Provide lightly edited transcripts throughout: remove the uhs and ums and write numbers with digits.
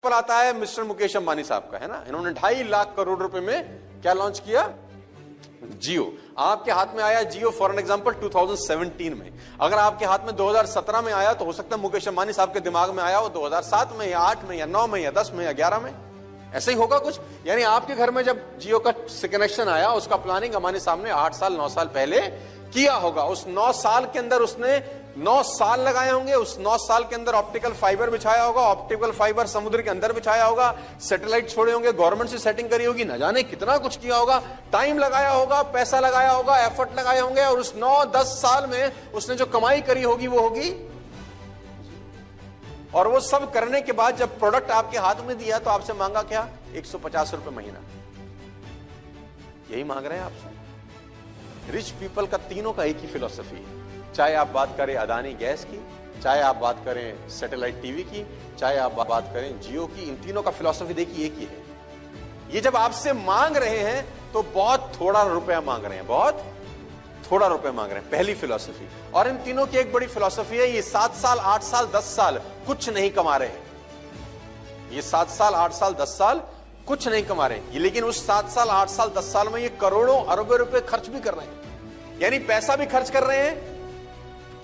पर आता है मिस्टर मुकेश अंबानी साहब का, है ना। इन्होंने 2.5 लाख करोड़ रुपए में क्या लॉन्च किया? जियो। आपके हाथ में आया जियो फॉर एन एग्जांपल 2017 में। अगर आपके हाथ में 2017 में आया तो हो सकता है मुकेश अंबानी साहब के दिमाग में आया हो 2007 में या 8 में या 9 में या 10 में या 11 में, ऐसे ही होगा कुछ। यानी आपके घर में जब जियो का कनेक्शन आया, उसका प्लानिंग अंबानी साहब ने 8 साल 9 साल पहले किया होगा। उस 9 साल के अंदर उसने 9 साल लगाए होंगे। उस 9 साल के अंदर ऑप्टिकल फाइबर बिछाया होगा, ऑप्टिकल फाइबर समुद्र के अंदर बिछाया होगा, सैटेलाइट छोड़े होंगे, गवर्नमेंट से सेटिंग करी होगी, न जाने कितना कुछ किया होगा, टाइम लगाया होगा, पैसा लगाया होगा, एफर्ट लगाए होंगे, और उस 9-10 साल में उसने जो कमाई करी होगी वो होगी। और वो सब करने के बाद जब प्रोडक्ट आपके हाथ में दिया तो आपसे मांगा क्या? 150 रुपए महीना। यही मांग रहे हैं आपसे। रिच पीपल का तीनों का एक ही फिलॉसफी है। चाहे आप बात करें अदानी गैस की, चाहे आप बात करें सैटेलाइट टीवी की, चाहे आप बात करें जियो की, इन तीनों का फिलॉसफी देखिए एक ही है। ये जब आपसे मांग रहे हैं तो बहुत थोड़ा रुपया मांग रहे हैं, बहुत थोड़ा रुपया मांग रहे हैं, पहली फिलॉसफी। और इन तीनों की एक बड़ी फिलॉसफी है, ये 7 साल 8 साल 10 साल कुछ नहीं कमा रहे हैं। ये 7 साल 8 साल 10 साल कुछ नहीं कमा रहे हैं, लेकिन उस 7 साल 8 साल 10 साल में ये करोड़ों अरबों रुपए खर्च भी कर रहे हैं। यानी पैसा भी खर्च कर रहे हैं,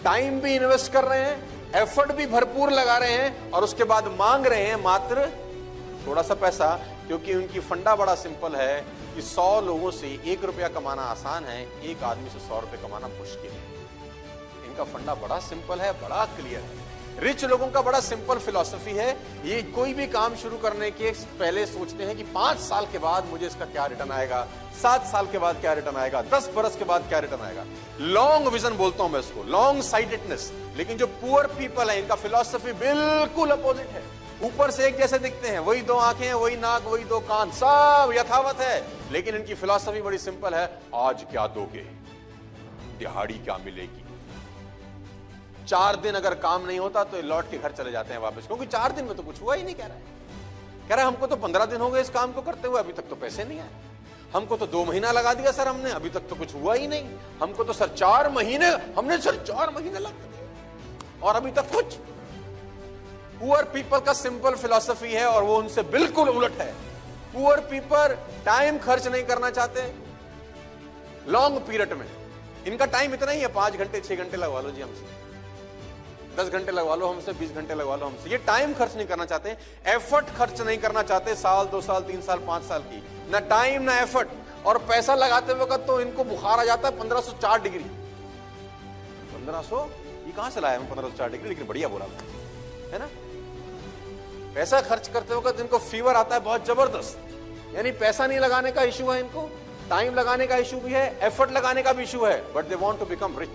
टाइम भी इन्वेस्ट कर रहे हैं, एफर्ट भी भरपूर लगा रहे हैं, और उसके बाद मांग रहे हैं मात्र थोड़ा सा पैसा। क्योंकि उनकी फंडा बड़ा सिंपल है कि 100 लोगों से 1 रुपया कमाना आसान है, एक आदमी से 100 रुपए कमाना मुश्किल है। इनका फंडा बड़ा सिंपल है, बड़ा क्लियर है। रिच लोगों का बड़ा सिंपल फिलॉसफी है। ये कोई भी काम शुरू करने के पहले सोचते हैं कि 5 साल के बाद मुझे इसका क्या रिटर्न आएगा, 7 साल के बाद क्या रिटर्न आएगा, 10 बरस के बाद क्या रिटर्न आएगा। लॉन्ग विजन बोलता हूं मैं इसको, लॉन्ग साइटेडनेस। लेकिन जो पुअर पीपल है, इनका फिलॉसफी बिल्कुल अपोजिट है। ऊपर से एक जैसे दिखते हैं, वही 2 आंखें हैं, वही नाक, वही 2 कान, सब यथावत है, लेकिन इनकी फिलॉसफी बड़ी सिंपल है। आज क्या दोगे, दिहाड़ी क्या मिलेगी। 4 दिन अगर काम नहीं होता तो लौट के घर चले जाते हैं वापस, क्योंकि 4 दिन में तो कुछ हुआ ही नहीं। कह रहा है हमको तो 15 दिन हो गए इस काम को करते हुए, अभी तक तो पैसे नहीं आए। हमको तो 2 महीना लगा दिया सर हमने, अभी तक तो कुछ हुआ ही नहीं। हमको तो सर 4 महीने, हमने सर 4 महीने लगा दिए और अभी तक कुछ। पुअर पीपल का सिंपल फिलॉसफी है और वो उनसे बिल्कुल उलट है। पुअर पीपल टाइम खर्च नहीं करना चाहते लॉन्ग पीरियड में। इनका टाइम इतना ही है, 5 घंटे 6 घंटे लगवा लो जी हमसे, 10 घंटे लगवा लो हमसे, 20 घंटे लगवा लो हमसे। ये टाइम खर्च नहीं करना चाहते, एफर्ट खर्च नहीं करना चाहते, साल 2 साल 3 साल 5 साल की, ना टाइम ना एफर्ट। और पैसा लगाते वक्त तो इनको बुखार आ जाता है 1504 डिग्री। 1500 ये कहां से लाया मैं 1504 डिग्री, लेकिन बढ़िया बोला है ना। पैसा खर्च करते वक्त इनको फीवर आता है बहुत जबरदस्त। यानी पैसा नहीं लगाने का इशू है इनको, टाइम लगाने का इशू भी है, एफर्ट लगाने का भी इशू है, but they want to become rich.